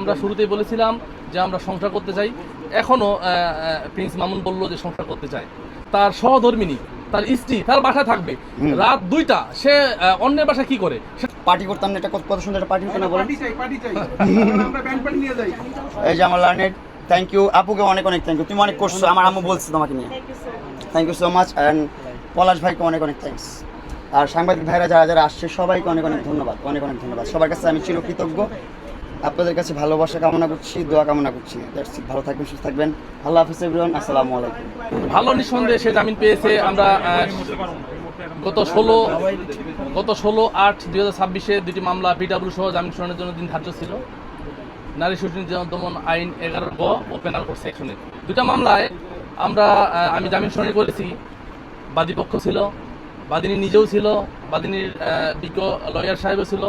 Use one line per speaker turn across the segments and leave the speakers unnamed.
আমরা শুরুতেই বলেছিলাম যে আমরা সংসার করতে চাই, এখনো প্রিন্স মামুন বলল যে সংসার করতে চায়। তার সহধর্মিনী, তার স্ত্রী তার বাসায় থাকবে, রাত 2টা সে অন্যের বাসায় কি করে?
পার্টি করতাম না, এটা কত সুন্দর একটা পার্টি হতো না বলেন? এই যে আমার লার্নেড, থ্যাংক ইউ আপুকে, অনেক অনেক থ্যাংক ইউ, তুমি অনেক করছো, আমার আম্মু বলছে তোমাকে নিয়ে, thank you so much. And Palash ভাইকে অনেক অনেক থ্যাংকস। আর সাংবাদিক ভাইরা যারা যারা আসছে সবাইকে অনেক অনেক ধন্যবাদ, অনেক অনেক ধন্যবাদ। সবার কাছে আমি চিরকৃতজ্ঞ। আপনাদের কাছে ভালোবাসা কামনা করছি, দোয়া কামনা করছি। ভালো থাকবেন, সুস্থ থাকবেন। আল্লাহ হাফিজ এভরিওয়ান, আসসালামু আলাইকুম।
ভালো নিঃসন্দেহে সে জামিন পেয়েছে। আমরা গত 16/8/2026 দুটি মামলা পিডব্লিউ সহ জামিন শুনানির জন্য দিন ধার্য ছিল। নারী শোষণ দমন আইন 11 গ ও পেনাল কোড সেকশনে দুটা মামলায় আমি জামিন শুনানি করেছি। বাদীপক্ষ ছিল, বাদিনী নিজেও ছিল, বাদিনীর বিজ্ঞ লয়ার সাহেবও ছিল।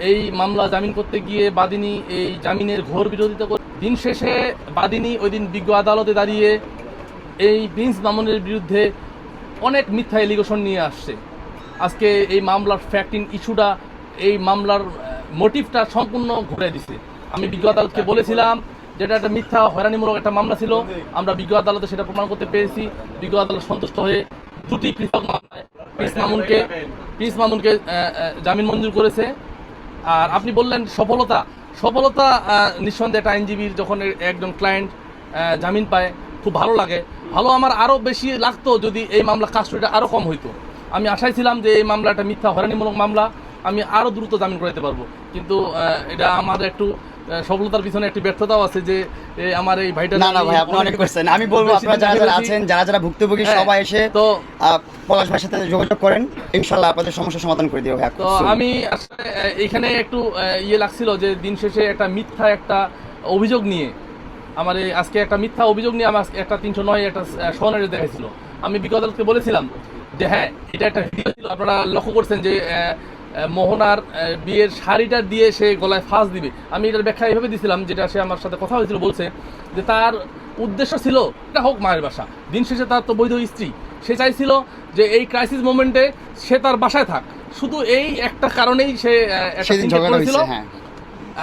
এই মামলা জামিন করতে গিয়ে বাদিনী এই জামিনের ঘোর বিরোধিতা করে দিন শেষে বাদিনী ওই দিন বিজ্ঞ আদালতে দাঁড়িয়ে এই প্রিন্স মামুনের বিরুদ্ধে অনেক মিথ্যা এলিগেশন নিয়ে আসছে। আজকে এই মামলার ফ্যাক্টিং ইস্যুটা, এই মামলার মোটিভটা সম্পূর্ণ ঘুরে দিছে। আমি বিজ্ঞ আদালতকে বলেছিলাম যেটা একটা মিথ্যা হয়রানিমূলক একটা মামলা ছিল, আমরা বিজ্ঞ আদালতে সেটা প্রমাণ করতে পেরেছি। বিজ্ঞ আদালত সন্তুষ্ট হয়ে দুটি পৃথক মামলায় প্রিন্স মামুনকে জামিন মঞ্জুর করেছে। আর আপনি বললেন সফলতা নিঃসন্দেহে একটা আইনজীবীর যখন একজন ক্লায়েন্ট জামিন পায় খুব ভালো লাগে। আমার আরও বেশি লাগতো যদি এই মামলা কাস্টডিটা আরও কম হইতো। আমি আশায় ছিলাম যে এই মামলাটা মিথ্যা হয়রানিমূলক মামলা, আমি আরও দ্রুত জামিন করাতে পারবো। কিন্তু এটা আমার একটু সফলতার পিছনে একটি ব্যর্থতাও আছে যে আমার এই ভাইটা।
না ভাই, আপনি অনেক করছেন। আমি বলবো আপনারা যারা যারা আছেন, যারা ভুক্তভোগী, সবাই এসে তো পলাশ ভাইয়ের সাথে যোগাযোগ করেন, ইনশাআল্লাহ আপনাদের সমস্যার সমাধান করে দিব।
তো আমি এখানে একটু লাগছিল যে দিন শেষে একটা মিথ্যা একটা অভিযোগ নিয়ে আজকে একটা মিথ্যা অভিযোগ নিয়ে আমার একটা 309 একটা স্বর্ণাদেশ দেখাইছিল। আমি বিজ্ঞ আদালতকে বলেছিলাম যে হ্যাঁ, এটা একটা ভিডিও ছিল, আপনারা লক্ষ্য করছেন যে মোহনার বিয়ের শাড়িটা দিয়ে সে গলায় ফাঁস দিবে। আমি এটার ব্যাখ্যা এইভাবে দিয়েছিলাম, যেটা সে আমার সাথে কথা হয়েছিল, বলছে যে তার উদ্দেশ্য ছিল এটা হোক মায়ের বাসা, দিন শেষে তার তো বৈধ স্ত্রী, সে চাইছিল যে এই ক্রাইসিস মোমেন্টে সে তার বাসায় থাক, শুধু এই একটা কারণেই সে করেছিল।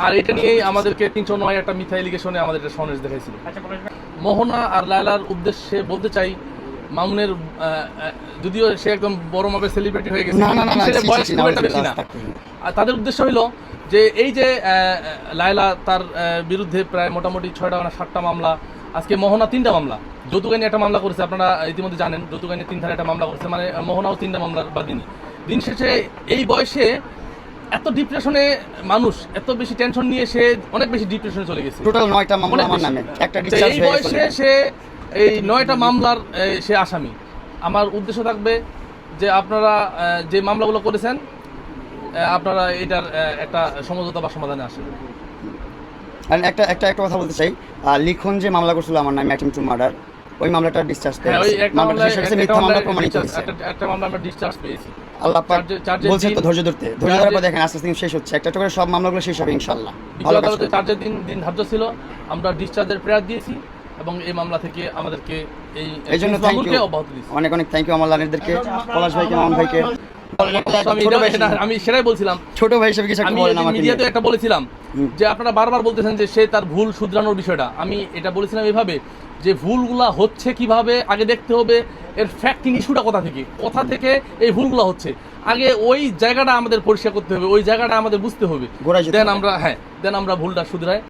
আর এটা নিয়েই আমাদেরকে 309 একটা মিথ্যা এলিগেশনে আমাদের সন্দেশ দেখাইছিল। মোহনা আর লায়লার উদ্দেশ্যে বলতে চাই, মামুনের যদিও সে একদম বড় মাপের সেলিব্রিটি হয়ে গেছে, বয়স খুব একটা বেশি না। আর তাদের উদ্দেশ্য হইল যে এই যে লায়লা, তার বিরুদ্ধে প্রায় মোটামুটি 6টা না 7টা মামলা, আজকে মোহনা 3টা মামলা, যৌতুক আইনে একটা মামলা করেছে, আপনারা ইতিমধ্যে জানেন। যৌতুক আইনে 3 ধারা একটা মামলা করেছে, মানে মোহনাও 3টা মামলার বাদিনী। দিন শেষে এই বয়সে এত ডিপ্রেশনে মানুষ, এত বেশি টেনশন নিয়ে সে অনেক বেশি ডিপ্রেশনে চলে গেছে।
টোটাল 9টা মামলা আমার নামে, একটা ডিসচার্জ
হয়ে গেছে। সে এই 9টা মামলার সে আসামি। আমার উদ্দেশ্য থাকবে যে আপনারা যে মামলাগুলো করেছেন, আপনারা এটার একটা সমঝোতা বা সমাধানে আসেন।
একটা কথা বলতে চাই, লিখন যে মামলা করছিল আমার নামে অ্যাটেম্পট টু মার্ডার, ওই মামলাটা ডিসচার্জ পেয়েছে। মিথ্যা মামলা প্রমাণিত হয়েছে।
একটা মামলা আমরা ডিসচার্জ পেয়েছি।
আল্লাহ পাক বলছে তো ধৈর্য ধরতে, ধৈর্য ধরার পর দেখেন আস্তে আস্তে শেষ হচ্ছে। একটা করে সব মামলাগুলো শেষ হবে ইনশাআল্লাহ। ভালো কাজ করতে চার্জের
দিন ধার্য ছিল, আমরা ডিসচার্জের প্রেয়ার দিয়েছি এবং এই মামলা থেকে আমাদেরকে এই
জন্য অনেক অনেক থ্যাংক ইউ আমার লানেরদেরকে, পলাশ ভাইকে, মামুন ভাইকে।
আমি সেটাই বলছিলাম,
ছোট ভাই হিসেবে কিছু একটা বলেন আমাকে।
মিডিয়াতে একটা বলেছিলাম যে আপনারা বারবার বলতেছেন যে সে তার ভুল শুধরানোর বিষয়টা। আমি এটা বলেছিলাম এভাবে যে ভুলগুলা হচ্ছে কিভাবে আগে দেখতে হবে, এর ফ্যাক্টিং ইস্যুটা কোথা থেকে এই ভুলগুলো হচ্ছে, আগে ওই জায়গাটা আমাদের পরিষ্কার করতে হবে, ওই জায়গাটা আমাদের বুঝতে হবে, দেন আমরা ভুলটা শুধরাই।